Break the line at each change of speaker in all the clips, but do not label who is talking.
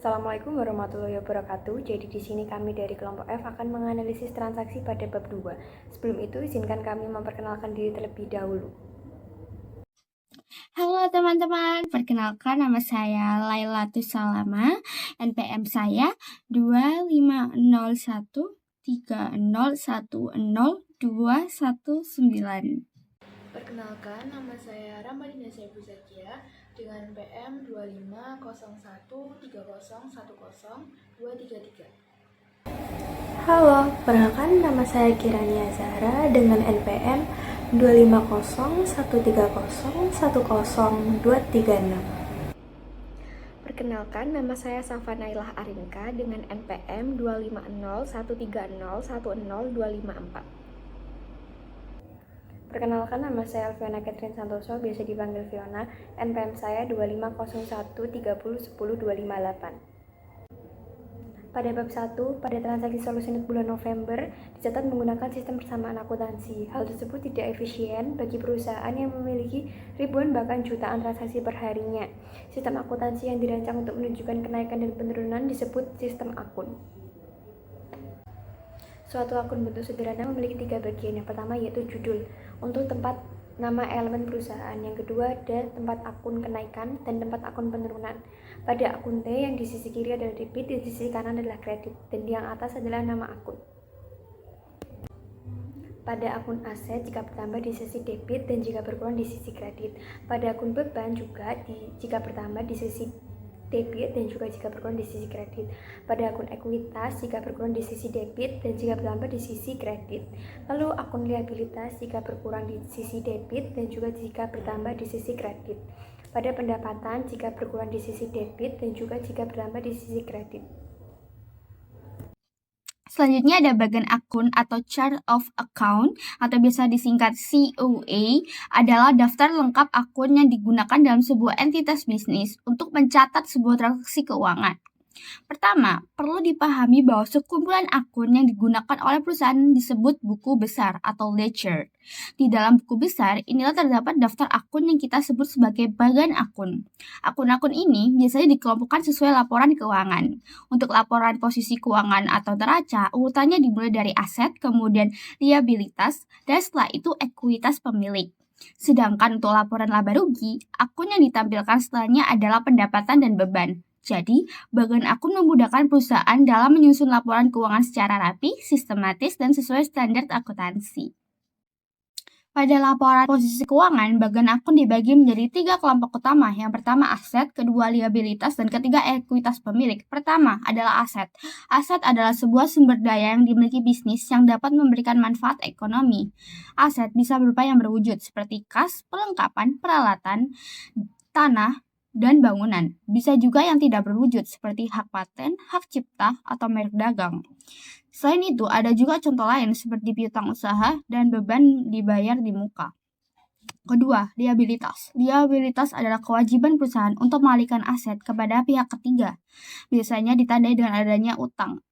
Assalamualaikum warahmatullahi wabarakatuh. Jadi di sini kami dari kelompok F akan menganalisis transaksi pada bab 2. Sebelum itu izinkan kami memperkenalkan diri terlebih dahulu.
Halo teman-teman, perkenalkan nama saya Lailatus Salama, NPM saya 250130100219.
Perkenalkan, nama saya Ramadina Saifu Zakia dengan PM 250130100233.
Halo, perkenalkan nama saya Kirania Zahra dengan NPM 25013010236. Perkenalkan, nama saya Safa Nailah Arinka dengan NPM 25013010254. Perkenalkan, nama saya Alfiana Catherine Santoso, biasa dipanggil Fiona. NPM saya 25013010258. Pada bab 1, pada transaksi solusionet bulan November, dicatat menggunakan sistem persamaan akuntansi. Hal tersebut tidak efisien bagi perusahaan yang memiliki ribuan bahkan jutaan transaksi per harinya. Sistem akuntansi yang dirancang untuk menunjukkan kenaikan dan penurunan disebut sistem akun. Suatu akun bentuk sederhana memiliki 3 bagian. Yang pertama yaitu judul, untuk tempat nama elemen perusahaan. Yang kedua ada tempat akun kenaikan dan tempat akun penurunan. Pada akun T yang di sisi kiri adalah debit, di sisi kanan adalah kredit, dan yang atas adalah nama akun. Pada akun aset jika bertambah di sisi debit dan jika berkurang di sisi kredit. Pada akun beban juga jika bertambah di sisi debit dan juga jika berkurang di sisi kredit. Pada akun ekuitas jika berkurang di sisi debit dan jika bertambah di sisi kredit. Lalu akun liabilitas jika berkurang di sisi debit dan juga jika bertambah di sisi kredit. Pada pendapatan jika berkurang di sisi debit dan juga jika bertambah di sisi kredit.
Selanjutnya ada bagian akun atau chart of account atau biasa disingkat COA, adalah daftar lengkap akun yang digunakan dalam sebuah entitas bisnis untuk mencatat sebuah transaksi keuangan. Pertama, perlu dipahami bahwa sekumpulan akun yang digunakan oleh perusahaan disebut buku besar atau ledger. Di dalam buku besar, inilah terdapat daftar akun yang kita sebut sebagai bagian akun. Akun-akun ini biasanya dikelompokkan sesuai laporan keuangan. Untuk laporan posisi keuangan atau neraca, urutannya dimulai dari aset, kemudian liabilitas, dan setelah itu ekuitas pemilik. Sedangkan untuk laporan laba rugi, akun yang ditampilkan setelahnya adalah pendapatan dan beban. Jadi, bagian akun memudahkan perusahaan dalam menyusun laporan keuangan secara rapi, sistematis, dan sesuai standar akuntansi. Pada laporan posisi keuangan, bagian akun dibagi menjadi 3 kelompok utama. Yang pertama aset, kedua liabilitas, dan ketiga ekuitas pemilik. Pertama adalah aset. Aset adalah sebuah sumber daya yang dimiliki bisnis yang dapat memberikan manfaat ekonomi. Aset bisa berupa yang berwujud seperti kas, perlengkapan, peralatan, tanah, dan bangunan. Bisa juga yang tidak berwujud seperti hak paten, hak cipta, atau merek dagang. Selain itu, ada juga contoh lain seperti piutang usaha dan beban dibayar di muka. Kedua, liabilitas. Liabilitas adalah kewajiban perusahaan untuk mengalihkan aset kepada pihak ketiga. Biasanya ditandai dengan adanya utang.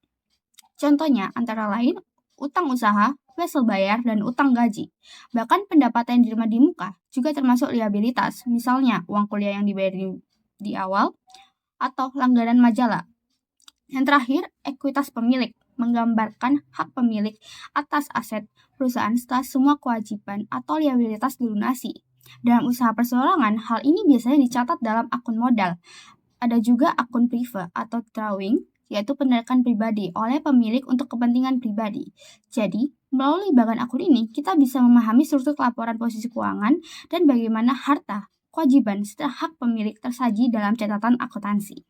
Contohnya antara lain utang usaha, wesel bayar, dan utang gaji. Bahkan pendapatan yang diterima di muka juga termasuk liabilitas, misalnya uang kuliah yang dibayar di awal, atau langganan majalah. Yang terakhir, ekuitas pemilik, menggambarkan hak pemilik atas aset perusahaan setelah semua kewajiban atau liabilitas dilunasi. Dalam usaha perseorangan, hal ini biasanya dicatat dalam akun modal. Ada juga akun prive atau drawing, yaitu penarikan pribadi oleh pemilik untuk kepentingan pribadi. Jadi, melalui bagian akun ini, kita bisa memahami struktur laporan posisi keuangan dan bagaimana harta, kewajiban, serta hak pemilik tersaji dalam catatan akuntansi.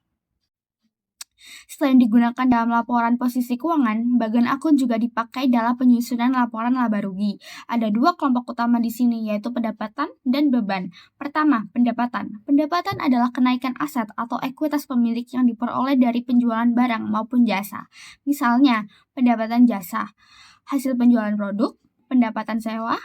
Selain digunakan dalam laporan posisi keuangan, bagian akun juga dipakai dalam penyusunan laporan laba rugi. Ada 2 kelompok utama di sini, yaitu pendapatan dan beban. Pertama, pendapatan. Pendapatan adalah kenaikan aset atau ekuitas pemilik yang diperoleh dari penjualan barang maupun jasa. Misalnya, pendapatan jasa, hasil penjualan produk, pendapatan sewa,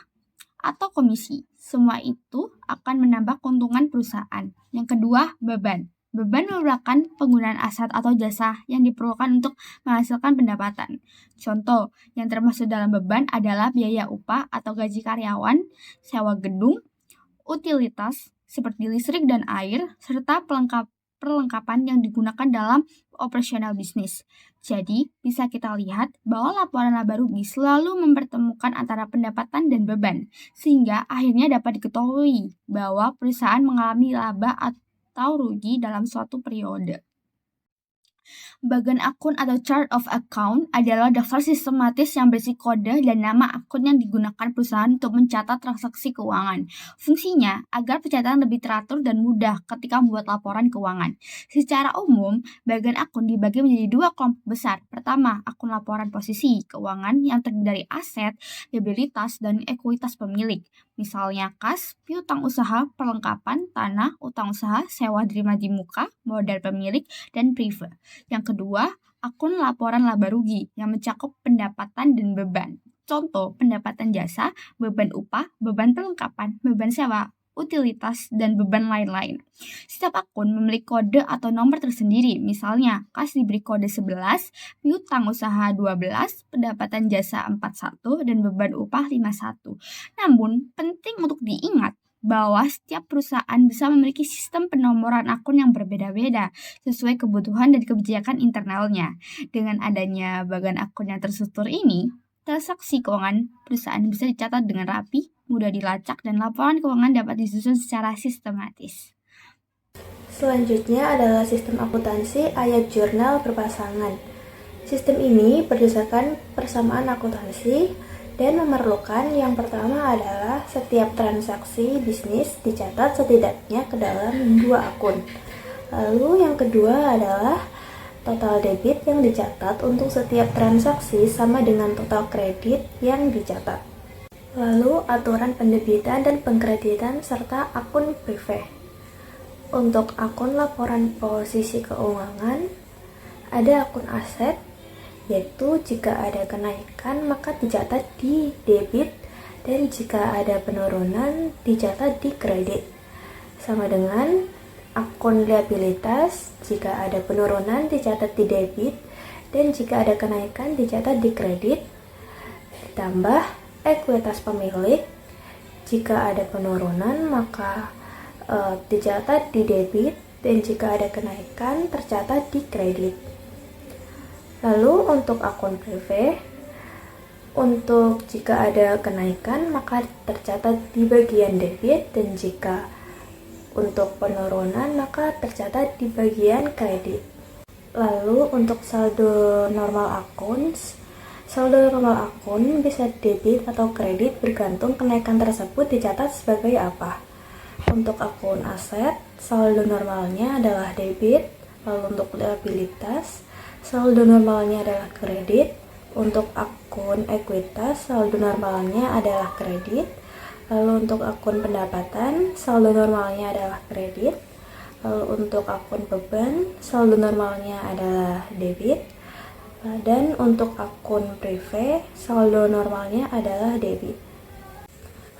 atau komisi. Semua itu akan menambah keuntungan perusahaan. Yang kedua, beban. Beban merupakan penggunaan aset atau jasa yang diperlukan untuk menghasilkan pendapatan. Contoh yang termasuk dalam beban adalah biaya upah atau gaji karyawan, sewa gedung, utilitas seperti listrik dan air, serta perlengkapan yang digunakan dalam operasional bisnis. Jadi, bisa kita lihat bahwa laporan laba rugi selalu mempertemukan antara pendapatan dan beban, sehingga akhirnya dapat diketahui bahwa perusahaan mengalami laba atau rugi dalam suatu periode. Bagian akun atau chart of account adalah daftar sistematis yang berisi kode dan nama akun yang digunakan perusahaan untuk mencatat transaksi keuangan. Fungsinya agar pencatatan lebih teratur dan mudah ketika membuat laporan keuangan. Secara umum, bagian akun dibagi menjadi dua kelompok besar. Pertama, akun laporan posisi keuangan yang terdiri dari aset, liabilitas, dan ekuitas pemilik. Misalnya kas, piutang usaha, perlengkapan, tanah, utang usaha, sewa terima di muka, modal pemilik, dan prive. Yang kedua, akun laporan laba rugi yang mencakup pendapatan dan beban. Contoh, pendapatan jasa, beban upah, beban perlengkapan, beban sewa, utilitas, dan beban lain-lain. Setiap akun memiliki kode atau nomor tersendiri. Misalnya, kas diberi kode 11, piutang usaha 12, pendapatan jasa 41, dan beban upah 51. Namun, penting untuk diingat bahwa setiap perusahaan bisa memiliki sistem penomoran akun yang berbeda-beda sesuai kebutuhan dan kebijakan internalnya. Dengan adanya bagian akun yang terstruktur ini, transaksi keuangan perusahaan bisa dicatat dengan rapi, mudah dilacak, dan laporan keuangan dapat disusun secara sistematis.
Selanjutnya adalah sistem akuntansi ayat jurnal berpasangan. Sistem ini berdasarkan persamaan akuntansi dan memerlukan yang pertama adalah setiap transaksi bisnis dicatat setidaknya ke dalam dua akun. Lalu yang kedua adalah total debit yang dicatat untuk setiap transaksi sama dengan total kredit yang dicatat. Lalu aturan pendebitan dan pengkreditan serta akun prive. Untuk akun laporan posisi keuangan, ada akun aset, yaitu jika ada kenaikan maka dicatat di debit dan jika ada penurunan dicatat di kredit. Sama dengan akun liabilitas, jika ada penurunan dicatat di debit dan jika ada kenaikan dicatat di kredit. Ditambah ekuitas pemilik, jika ada penurunan maka dicatat di debit dan jika ada kenaikan tercatat di kredit. Lalu untuk akun prive, untuk jika ada kenaikan maka tercatat di bagian debit dan jika untuk penurunan maka tercatat di bagian kredit. Lalu untuk saldo normal akun bisa debit atau kredit bergantung kenaikan tersebut dicatat sebagai apa. Untuk akun aset, saldo normalnya adalah debit. Lalu untuk liabilitas, saldo normalnya adalah kredit. Untuk akun ekuitas, saldo normalnya adalah kredit. Lalu untuk akun pendapatan, saldo normalnya adalah kredit. Lalu untuk akun beban, saldo normalnya adalah debit. Dan untuk akun prive, saldo normalnya adalah debit.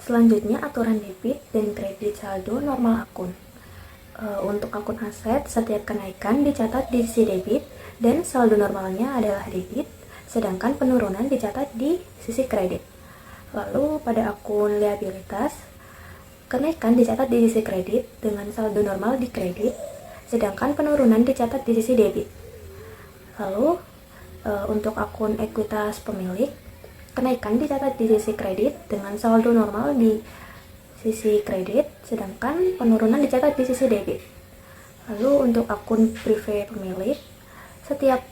Selanjutnya aturan debit dan kredit saldo normal akun. Untuk akun aset, setiap kenaikan dicatat di sisi debit dan saldo normalnya adalah debit, sedangkan penurunan dicatat di sisi kredit. Lalu pada akun liabilitas, kenaikan dicatat di sisi kredit dengan saldo normal di kredit, sedangkan penurunan dicatat di sisi debit. Lalu untuk akun ekuitas pemilik, kenaikan dicatat di sisi kredit dengan saldo normal di sisi kredit, sedangkan penurunan dicatat di sisi debit. Lalu untuk akun prive pemilik, setiap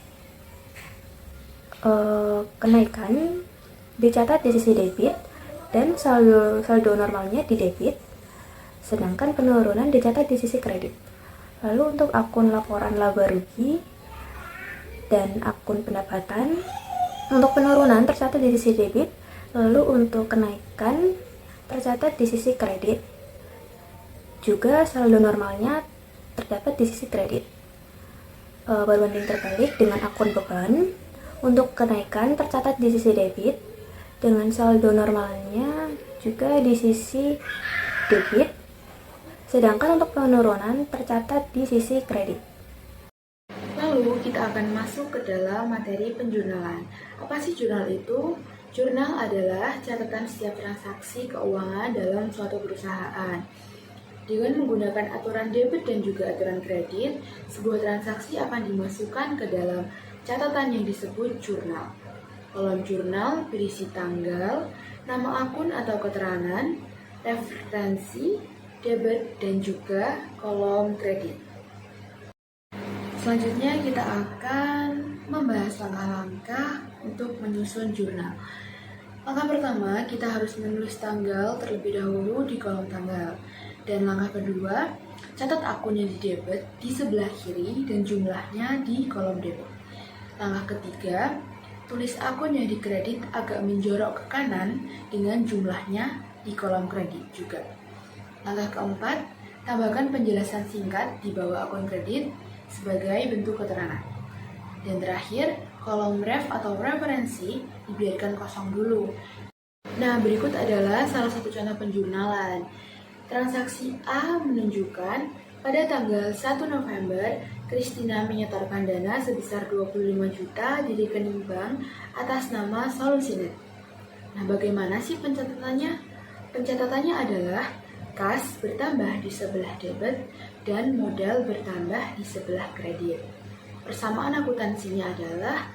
kenaikan dicatat di sisi debit dan saldo normalnya di debit, sedangkan penurunan dicatat di sisi kredit. Lalu untuk akun laporan laba rugi dan akun pendapatan, untuk penurunan tercatat di sisi debit, lalu untuk kenaikan tercatat di sisi kredit. Juga saldo normalnya terdapat di sisi kredit. Berbanding terbalik dengan akun beban, untuk kenaikan tercatat di sisi debit dengan saldo normalnya juga di sisi debit, sedangkan untuk penurunan tercatat di sisi kredit.
Lalu kita akan masuk ke dalam materi penjurnalan. Apa sih jurnal itu? Jurnal adalah catatan setiap transaksi keuangan dalam suatu perusahaan. Dengan menggunakan aturan debit dan juga aturan kredit, sebuah transaksi akan dimasukkan ke dalam catatan yang disebut jurnal. Kolom jurnal berisi tanggal, nama akun atau keterangan, referensi, debit, dan juga kolom kredit. Selanjutnya kita akan membahas langkah-langkah untuk menyusun jurnal. Langkah pertama, kita harus menulis tanggal terlebih dahulu di kolom tanggal. Dan langkah kedua, catat akun yang di debit di sebelah kiri dan jumlahnya di kolom debit. Langkah ketiga, tulis akun yang di kredit agak menjorok ke kanan dengan jumlahnya di kolom kredit juga. Langkah keempat, tambahkan penjelasan singkat di bawah akun kredit sebagai bentuk keterangan. Dan terakhir, kolom ref atau referensi dibiarkan kosong dulu. Nah, berikut adalah salah satu contoh penjurnalan. Transaksi A menunjukkan pada tanggal 1 November, Christina menyetorkan dana sebesar 25 juta di rekening bank atas nama Solusinet. Nah, bagaimana sih pencatatannya? Pencatatannya adalah kas bertambah di sebelah debit dan modal bertambah di sebelah kredit. Persamaan akuntansinya adalah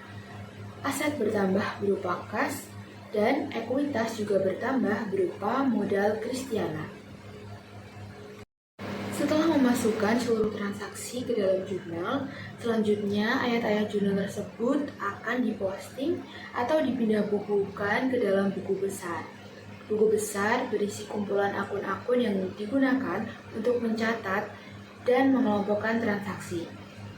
aset bertambah berupa kas dan ekuitas juga bertambah berupa modal Christiana. Setelah memasukkan seluruh transaksi ke dalam jurnal, selanjutnya ayat-ayat jurnal tersebut akan diposting atau dipindah bukukan ke dalam buku besar. Buku besar berisi kumpulan akun-akun yang digunakan untuk mencatat dan mengelompokkan transaksi.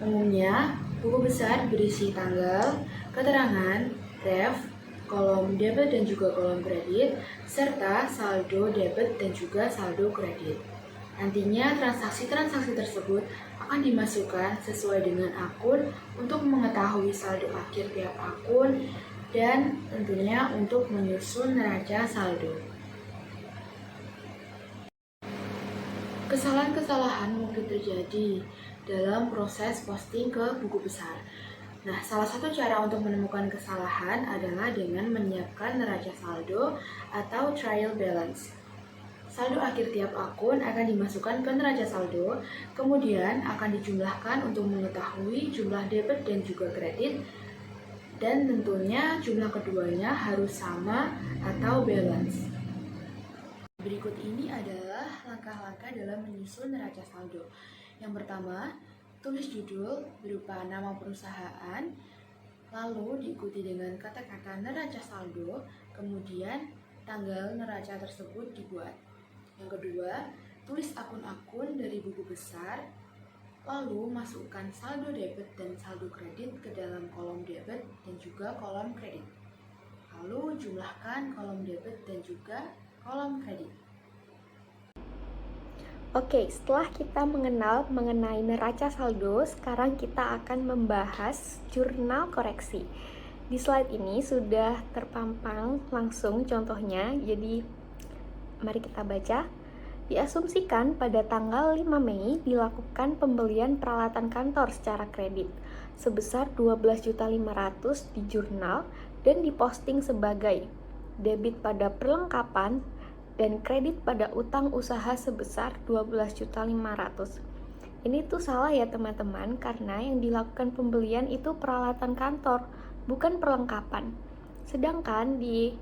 Umumnya, buku besar berisi tanggal, keterangan, ref, kolom debit dan juga kolom kredit, serta saldo debit dan juga saldo kredit. Nantinya transaksi-transaksi tersebut akan dimasukkan sesuai dengan akun untuk mengetahui saldo akhir tiap akun dan tentunya untuk menyusun neraca saldo. Kesalahan-kesalahan mungkin terjadi dalam proses posting ke buku besar. Nah, salah satu cara untuk menemukan kesalahan adalah dengan menyiapkan neraca saldo atau trial balance. Saldo akhir tiap akun akan dimasukkan ke neraca saldo, kemudian akan dijumlahkan untuk mengetahui jumlah debit dan juga kredit, dan tentunya jumlah keduanya harus sama atau balance. Berikut ini adalah langkah-langkah dalam menyusun neraca saldo. Yang pertama, tulis judul berupa nama perusahaan, lalu diikuti dengan kata-kata neraca saldo, kemudian tanggal neraca tersebut dibuat. Yang kedua, tulis akun-akun dari buku besar, lalu masukkan saldo debit dan saldo kredit ke dalam kolom debit dan juga kolom kredit. Lalu jumlahkan kolom debit dan juga kolom kredit.
Oke, setelah kita mengenal mengenai neraca saldo, sekarang kita akan membahas jurnal koreksi. Di slide ini sudah terpampang langsung contohnya, jadi mari kita baca. Diasumsikan pada tanggal 5 Mei dilakukan pembelian peralatan kantor secara kredit sebesar 12.500.000 di jurnal dan diposting sebagai debit pada perlengkapan dan kredit pada utang usaha sebesar 12.500.000. Ini tuh salah ya teman-teman, karena yang dilakukan pembelian itu peralatan kantor, bukan perlengkapan. Sedangkan di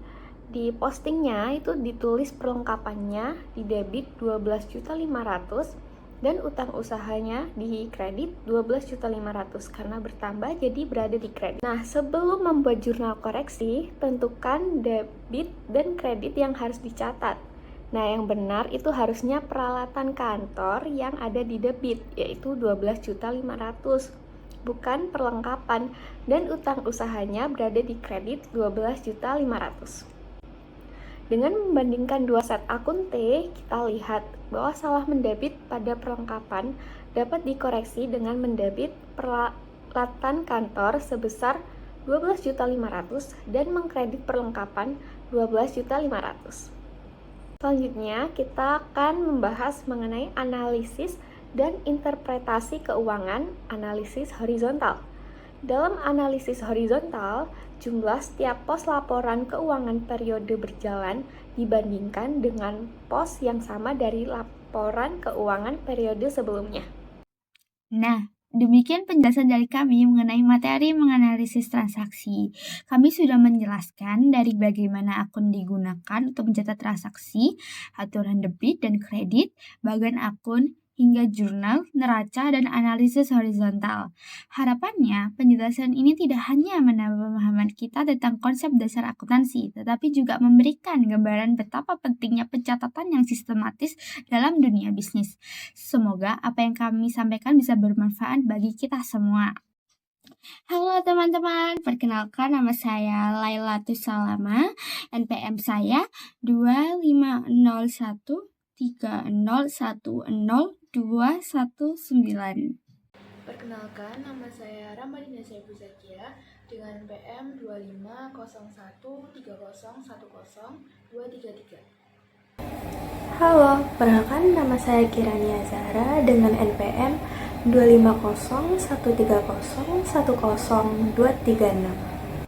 postingnya itu ditulis perlengkapannya di debit 12.500.000 dan utang usahanya di kredit 12.500.000 karena bertambah jadi berada di kredit. Nah, sebelum membuat jurnal koreksi, tentukan debit dan kredit yang harus dicatat. Nah, yang benar itu harusnya peralatan kantor yang ada di debit, yaitu 12.500.000, bukan perlengkapan, dan utang usahanya berada di kredit 12.500.000. Dengan membandingkan dua set akun T, kita lihat bahwa salah mendebit pada perlengkapan dapat dikoreksi dengan mendebit peralatan kantor sebesar 12.500.000 dan mengkredit perlengkapan 12.500.000. Selanjutnya, kita akan membahas mengenai analisis dan interpretasi keuangan, analisis horizontal. Dalam analisis horizontal, jumlah setiap pos laporan keuangan periode berjalan dibandingkan dengan pos yang sama dari laporan keuangan periode sebelumnya.
Nah, demikian penjelasan dari kami mengenai materi menganalisis transaksi. Kami sudah menjelaskan dari bagaimana akun digunakan untuk mencatat transaksi, aturan debit dan kredit, bagian akun, hingga jurnal, neraca, dan analisis horizontal. Harapannya, penjelasan ini tidak hanya menambah pemahaman kita tentang konsep dasar akuntansi, tetapi juga memberikan gambaran betapa pentingnya pencatatan yang sistematis dalam dunia bisnis. Semoga apa yang kami sampaikan bisa bermanfaat bagi kita semua. Halo teman-teman, perkenalkan nama saya Lailatus Salama, NPM saya 250130102119.
Perkenalkan, nama saya Ramadina Saifu Zakia dengan PM 250130101233.
Halo, perkenalkan nama saya Kirania Zahra dengan NPM 25013010236.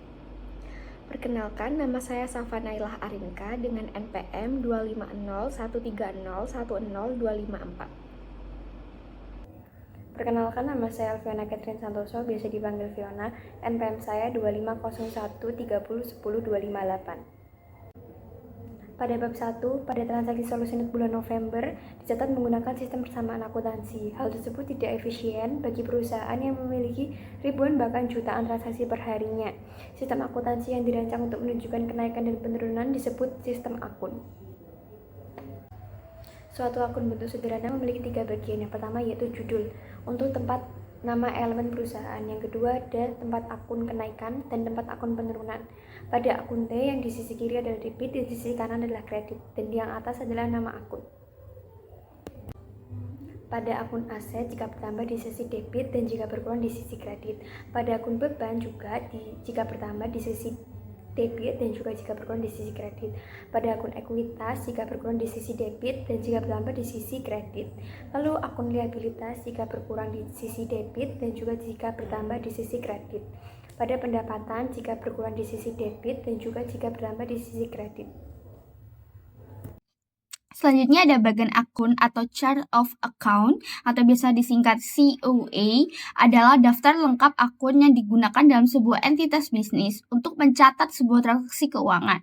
Perkenalkan, nama saya Safa Nailah Arinka dengan NPM 25013010254. Perkenalkan, nama saya Alfiana Catherine Santoso, biasa dipanggil Fiona. NPM saya 25013010258. Pada bab 1, pada transaksi solusi net bulan November, dicatat menggunakan sistem persamaan akuntansi. Hal tersebut tidak efisien bagi perusahaan yang memiliki ribuan bahkan jutaan transaksi per harinya. Sistem akuntansi yang dirancang untuk menunjukkan kenaikan dan penurunan disebut sistem akun. Suatu akun bentuk sederhana memiliki 3 bagian. Yang pertama yaitu judul, untuk tempat nama elemen perusahaan. Yang kedua ada tempat akun kenaikan dan tempat akun penurunan. Pada akun T yang di sisi kiri adalah debit, di sisi kanan adalah kredit, dan di yang atas adalah nama akun. Pada akun aset jika bertambah di sisi debit dan jika berkurang di sisi kredit. Pada akun beban juga jika bertambah di sisi debit dan juga jika berkurang di sisi kredit. Pada akun ekuitas jika berkurang di sisi debit dan jika bertambah di sisi kredit. Lalu akun liabilitas jika berkurang di sisi debit dan juga jika bertambah di sisi kredit. Pada pendapatan jika berkurang di sisi debit dan juga jika bertambah di sisi kredit.
Selanjutnya ada bagian akun atau chart of account atau biasa disingkat COA adalah daftar lengkap akun yang digunakan dalam sebuah entitas bisnis untuk mencatat sebuah transaksi keuangan.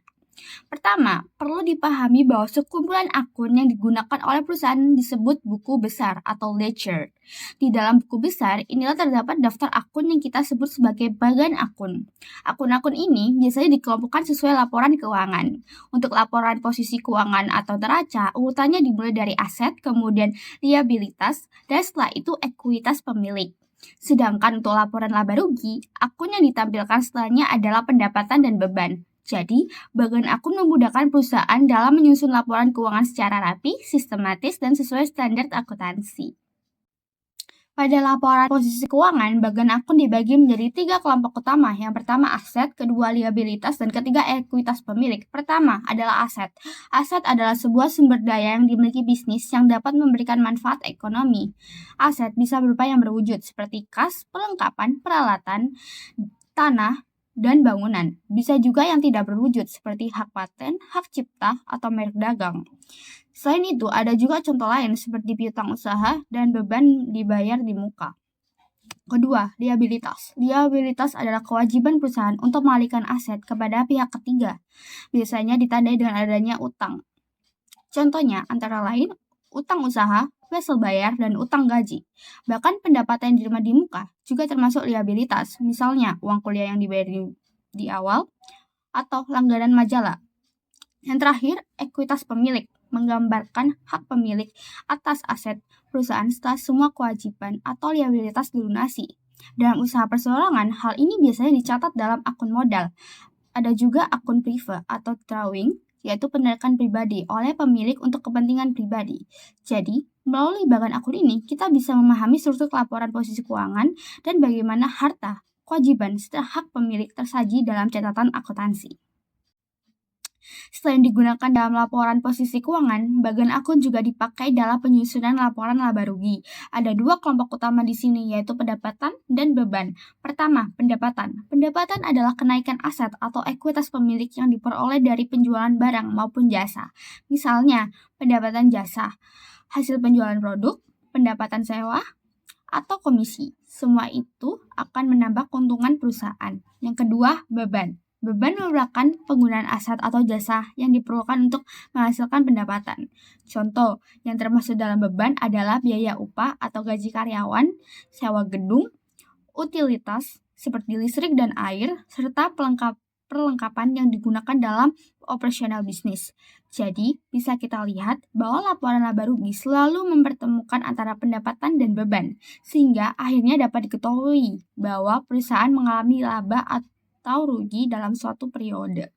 Pertama, perlu dipahami bahwa sekumpulan akun yang digunakan oleh perusahaan disebut buku besar atau ledger. Di dalam buku besar, inilah terdapat daftar akun yang kita sebut sebagai bagian akun. Akun-akun ini biasanya dikelompokkan sesuai laporan keuangan. Untuk laporan posisi keuangan atau neraca, urutannya dimulai dari aset, kemudian liabilitas, dan setelah itu ekuitas pemilik. Sedangkan untuk laporan laba rugi, akun yang ditampilkan setelahnya adalah pendapatan dan beban. Jadi, bagian akun memudahkan perusahaan dalam menyusun laporan keuangan secara rapi, sistematis, dan sesuai standar akuntansi. Pada laporan posisi keuangan, bagian akun dibagi menjadi 3 kelompok utama. Yang pertama aset, kedua liabilitas, dan ketiga ekuitas pemilik. Pertama adalah aset. Aset adalah sebuah sumber daya yang dimiliki bisnis yang dapat memberikan manfaat ekonomi. Aset bisa berupa yang berwujud seperti kas, perlengkapan, peralatan, tanah, dan bangunan. Bisa juga yang tidak berwujud seperti hak paten, hak cipta, atau merek dagang. Selain itu, ada juga contoh lain seperti piutang usaha dan beban dibayar di muka. Kedua, liabilitas. Liabilitas adalah kewajiban perusahaan untuk mengalihkan aset kepada pihak ketiga. Biasanya ditandai dengan adanya utang. Contohnya antara lain utang usaha, wesel bayar, dan utang gaji. Bahkan pendapatan yang diterima di muka juga termasuk liabilitas, misalnya uang kuliah yang dibayar di awal, atau langganan majalah. Yang terakhir, ekuitas pemilik, menggambarkan hak pemilik atas aset perusahaan setelah semua kewajiban atau liabilitas dilunasi. Dalam usaha perseorangan, hal ini biasanya dicatat dalam akun modal. Ada juga akun prive atau drawing, yaitu penerimaan pribadi oleh pemilik untuk kepentingan pribadi. Jadi, melalui bagian akun ini, kita bisa memahami struktur laporan posisi keuangan dan bagaimana harta, kewajiban, serta hak pemilik tersaji dalam catatan akuntansi. Selain digunakan dalam laporan posisi keuangan, bagian akun juga dipakai dalam penyusunan laporan laba rugi. Ada 2 kelompok utama di sini, yaitu pendapatan dan beban. Pertama, pendapatan. Pendapatan adalah kenaikan aset atau ekuitas pemilik yang diperoleh dari penjualan barang maupun jasa. Misalnya, pendapatan jasa. hasil penjualan produk, pendapatan sewa, atau komisi. Semua itu akan menambah keuntungan perusahaan. Yang kedua, beban. Beban merupakan penggunaan aset atau jasa yang diperlukan untuk menghasilkan pendapatan. Contoh yang termasuk dalam beban adalah biaya upah atau gaji karyawan, sewa gedung, utilitas seperti listrik dan air, serta perlengkapan yang digunakan dalam operasional bisnis. Jadi, bisa kita lihat bahwa laporan laba rugi selalu mempertemukan antara pendapatan dan beban, sehingga akhirnya dapat diketahui bahwa perusahaan mengalami laba atau rugi dalam suatu periode.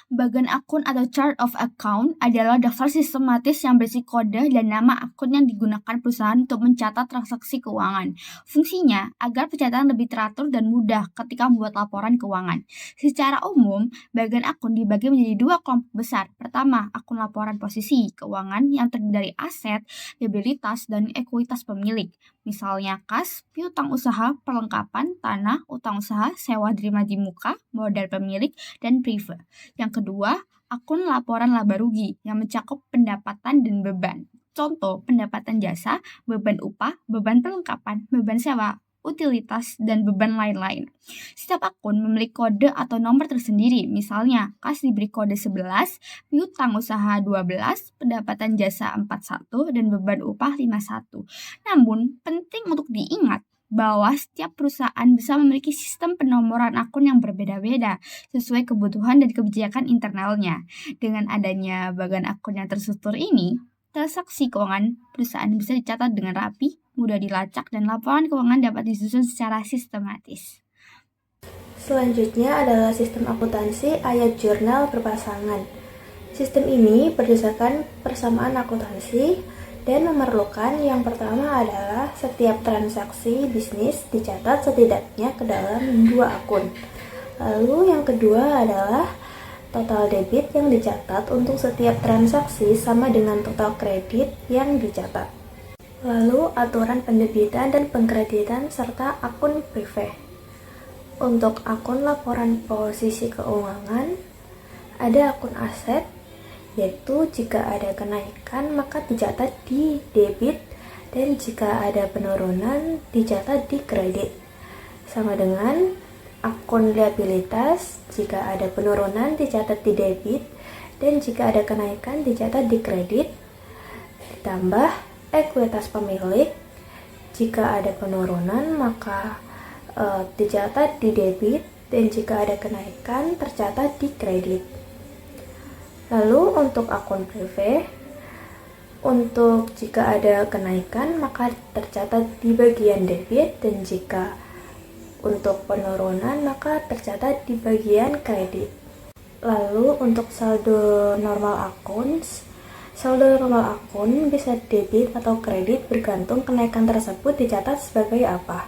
Bagian akun atau chart of account adalah daftar sistematis yang berisi kode dan nama akun yang digunakan perusahaan untuk mencatat transaksi keuangan. Fungsinya agar pencatatan lebih teratur dan mudah ketika membuat laporan keuangan. Secara umum, bagian akun dibagi menjadi dua kelompok besar. Pertama, akun laporan posisi keuangan yang terdiri dari aset, liabilitas, dan ekuitas pemilik. Misalnya kas, piutang usaha, perlengkapan, tanah, utang usaha, sewa terima di muka, modal pemilik, dan prive. Yang kedua, akun laporan laba rugi yang mencakup pendapatan dan beban. Contoh, pendapatan jasa, beban upah, beban perlengkapan, beban sewa, utilitas, dan beban lain-lain. Setiap akun memiliki kode atau nomor tersendiri. Misalnya, kas diberi kode 11, piutang usaha 12, pendapatan jasa 41, dan beban upah 51. Namun, penting untuk diingat bahwa setiap perusahaan bisa memiliki sistem penomoran akun yang berbeda-beda sesuai kebutuhan dan kebijakan internalnya. Dengan adanya bagian akun yang terstruktur ini, transaksi keuangan perusahaan bisa dicatat dengan rapi, mudah dilacak, dan laporan keuangan dapat disusun secara sistematis.
Selanjutnya adalah sistem akuntansi ayat jurnal berpasangan. Sistem ini berdasarkan persamaan akuntansi dan memerlukan yang pertama adalah setiap transaksi bisnis dicatat setidaknya ke dalam dua akun. Lalu yang kedua adalah total debit yang dicatat untuk setiap transaksi sama dengan total kredit yang dicatat. Lalu aturan pendebitan dan pengkreditan serta akun prive. Untuk akun laporan posisi keuangan, ada akun aset, yaitu jika ada kenaikan maka dicatat di debit dan jika ada penurunan dicatat di kredit. Sama dengan akun liabilitas, jika ada penurunan dicatat di debit dan jika ada kenaikan dicatat di kredit. Ditambah ekuitas pemilik, jika ada penurunan maka dicatat di debit dan jika ada kenaikan tercatat di kredit. Lalu untuk akun prive, untuk jika ada kenaikan maka tercatat di bagian debit dan jika untuk penurunan maka tercatat di bagian kredit. Lalu untuk saldo normal akun bisa debit atau kredit bergantung kenaikan tersebut dicatat sebagai apa.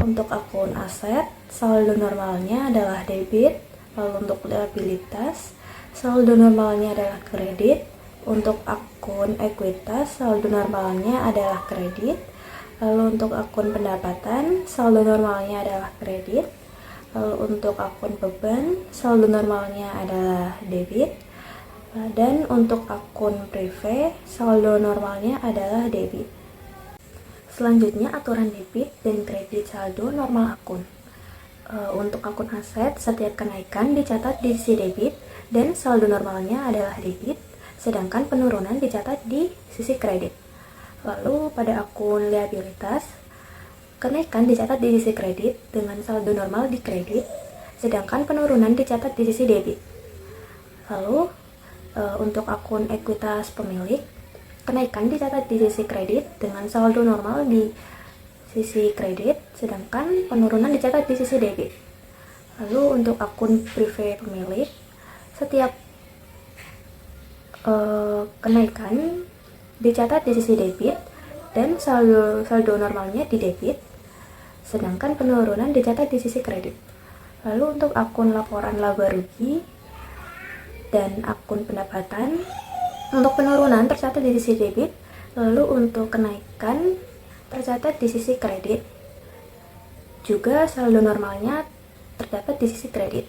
Untuk akun aset, saldo normalnya adalah debit, lalu untuk liabilitas, saldo normalnya adalah kredit. Untuk akun ekuitas, saldo normalnya adalah kredit. Lalu untuk akun pendapatan, saldo normalnya adalah kredit. Lalu untuk akun beban, saldo normalnya adalah debit. Dan untuk akun prive, saldo normalnya adalah debit. Selanjutnya aturan debit dan kredit saldo normal akun. Untuk akun aset, setiap kenaikan dicatat di sisi debit dan saldo normalnya adalah debit, sedangkan penurunan dicatat di sisi kredit. Lalu pada akun liabilitas, kenaikan dicatat di sisi kredit dengan saldo normal di kredit, sedangkan penurunan dicatat di sisi debit. Lalu untuk akun ekuitas pemilik, kenaikan dicatat di sisi kredit dengan saldo normal di sisi kredit, sedangkan penurunan dicatat di sisi debit. Lalu untuk akun prive pemilik, setiap kenaikan dicatat di sisi debit dan saldo normalnya di debit, sedangkan penurunan dicatat di sisi kredit. Lalu untuk akun laporan laba rugi dan akun pendapatan, untuk penurunan tercatat di sisi debit, lalu untuk kenaikan tercatat di sisi kredit. Juga saldo normalnya terdapat di sisi kredit.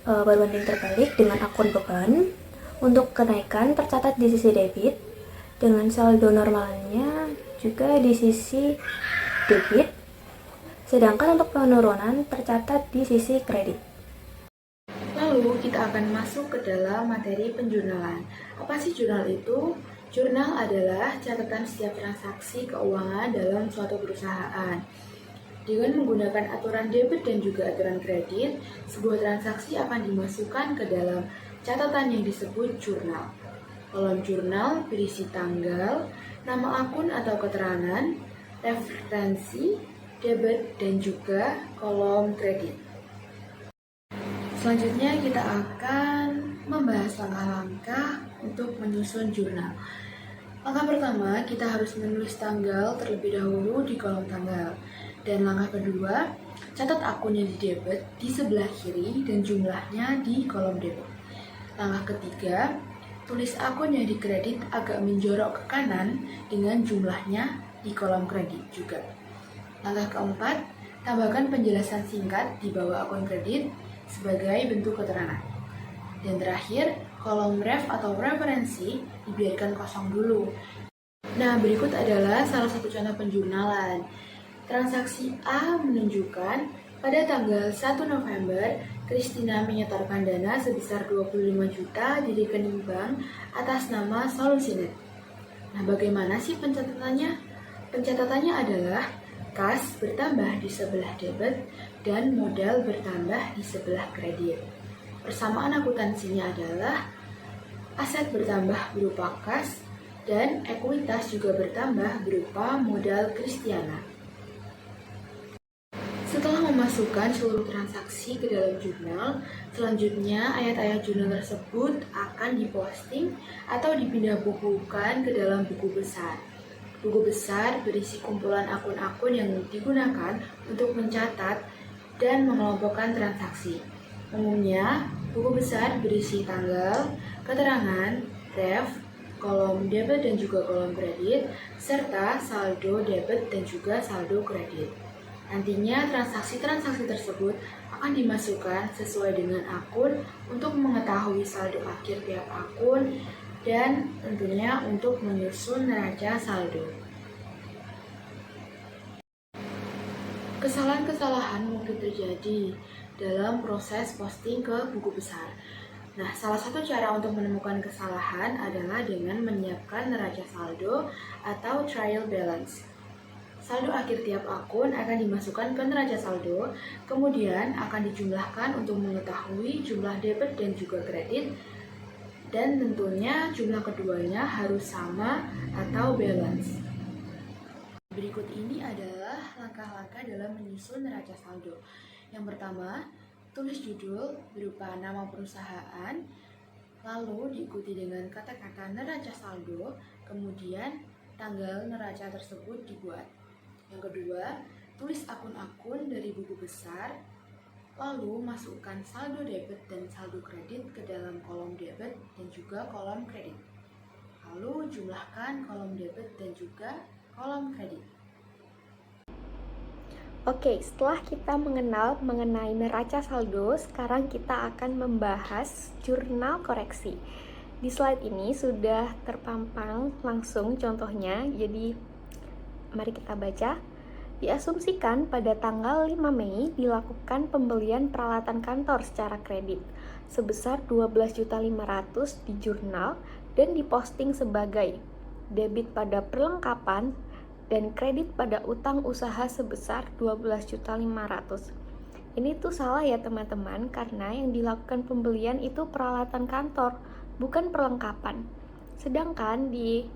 Berbanding terbalik dengan akun beban, untuk kenaikan tercatat di sisi debit, dengan saldo normalnya juga di sisi debit, sedangkan untuk penurunan tercatat di sisi kredit.
Lalu kita akan masuk ke dalam materi penjurnalan. Apa sih jurnal itu? Jurnal adalah catatan setiap transaksi keuangan dalam suatu perusahaan. Dengan menggunakan aturan debit dan juga aturan kredit, sebuah transaksi akan dimasukkan ke dalam catatan yang disebut jurnal. Kolom jurnal berisi tanggal, nama akun atau keterangan, referensi, debit, dan juga kolom kredit. Selanjutnya kita akan membahas langkah-langkah untuk menyusun jurnal. Langkah pertama, kita harus menulis tanggal terlebih dahulu di kolom tanggal. Dan langkah kedua, catat akun yang di debit di sebelah kiri dan jumlahnya di kolom debit. Langkah ketiga, tulis akun yang di kredit agak menjorok ke kanan dengan jumlahnya di kolom kredit juga. Langkah keempat, tambahkan penjelasan singkat di bawah akun kredit sebagai bentuk keterangan. Dan terakhir, kolom ref atau referensi dibiarkan kosong dulu. Nah, berikut adalah salah satu contoh penjurnalan. Transaksi A menunjukkan pada tanggal 1 November, Christina menyetorkan dana sebesar 25 juta di rekening bank atas nama Solusinet. Nah, bagaimana sih pencatatannya? Pencatatannya adalah kas bertambah di sebelah debit dan modal bertambah di sebelah kredit. Persamaan akuntansinya adalah aset bertambah berupa kas dan ekuitas juga bertambah berupa modal Christiana. Setelah memasukkan seluruh transaksi ke dalam jurnal, selanjutnya ayat-ayat jurnal tersebut akan diposting atau dipindah bukukan ke dalam buku besar. Buku besar berisi kumpulan akun-akun yang digunakan untuk mencatat dan mengelompokkan transaksi. Umumnya, buku besar berisi tanggal, keterangan, ref, kolom debit dan juga kolom kredit, serta saldo debit dan juga saldo kredit. Nantinya transaksi-transaksi tersebut akan dimasukkan sesuai dengan akun untuk mengetahui saldo akhir tiap akun dan tentunya untuk menyusun neraca saldo. Kesalahan-kesalahan mungkin terjadi dalam proses posting ke buku besar. Nah, salah satu cara untuk menemukan kesalahan adalah dengan menyiapkan neraca saldo atau trial balance. Saldo akhir tiap akun akan dimasukkan ke neraca saldo, kemudian akan dijumlahkan untuk mengetahui jumlah debit dan juga kredit, dan tentunya jumlah keduanya harus sama atau balance. Berikut ini adalah langkah-langkah dalam menyusun neraca saldo. Yang pertama, tulis judul berupa nama perusahaan, lalu diikuti dengan kata-kata neraca saldo, kemudian tanggal neraca tersebut dibuat. Yang kedua, tulis akun-akun dari buku besar, lalu masukkan saldo debit dan saldo kredit ke dalam kolom debit dan juga kolom kredit. Lalu jumlahkan kolom debit dan juga kolom kredit.
Oke, setelah kita mengenal mengenai neraca saldo, sekarang kita akan membahas jurnal koreksi. Di slide ini sudah terpampang langsung contohnya, jadi mari kita baca. Diasumsikan pada tanggal 5 Mei dilakukan pembelian peralatan kantor secara kredit sebesar 12.500.000 di jurnal dan diposting sebagai debit pada perlengkapan dan kredit pada utang usaha sebesar 12.500.000. Ini tuh salah ya teman-teman, karena yang dilakukan pembelian itu peralatan kantor, bukan perlengkapan. Sedangkan di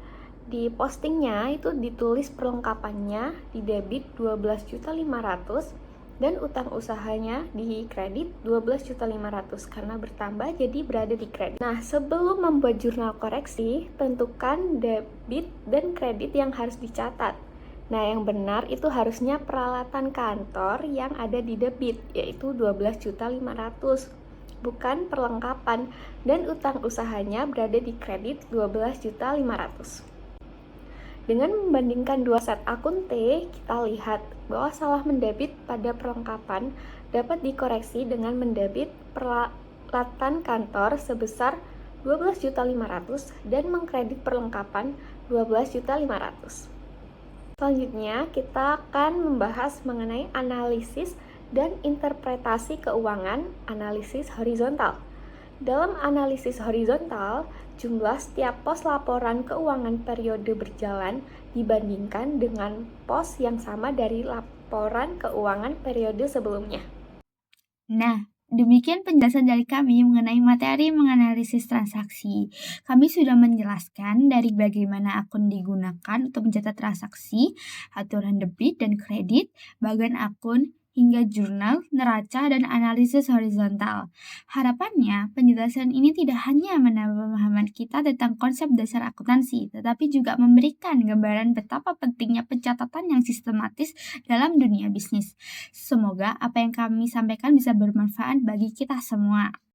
postingnya itu ditulis perlengkapannya di debit 12.500.000 dan utang usahanya di kredit 12.500.000 karena bertambah jadi berada di kredit. Nah, sebelum membuat jurnal koreksi, tentukan debit dan kredit yang harus dicatat. Nah, yang benar itu harusnya peralatan kantor yang ada di debit, yaitu 12.500.000, bukan perlengkapan, dan utang usahanya berada di kredit 12.500.000. Dengan membandingkan dua set akun T, kita lihat bahwa salah mendebit pada perlengkapan dapat dikoreksi dengan mendebit peralatan kantor sebesar 12.500.000 dan mengkredit perlengkapan 12.500.000. Selanjutnya, kita akan membahas mengenai analisis dan interpretasi keuangan, analisis horizontal. Dalam analisis horizontal, jumlah setiap pos laporan keuangan periode berjalan dibandingkan dengan pos yang sama dari laporan keuangan periode sebelumnya.
Nah, demikian penjelasan dari kami mengenai materi menganalisis transaksi. Kami sudah menjelaskan dari bagaimana akun digunakan untuk mencatat transaksi, aturan debit dan kredit, bagian akun, hingga jurnal, neraca, dan analisis horizontal. Harapannya, penjelasan ini tidak hanya menambah pemahaman kita tentang konsep dasar akuntansi, tetapi juga memberikan gambaran betapa pentingnya pencatatan yang sistematis dalam dunia bisnis. Semoga apa yang kami sampaikan bisa bermanfaat bagi kita semua.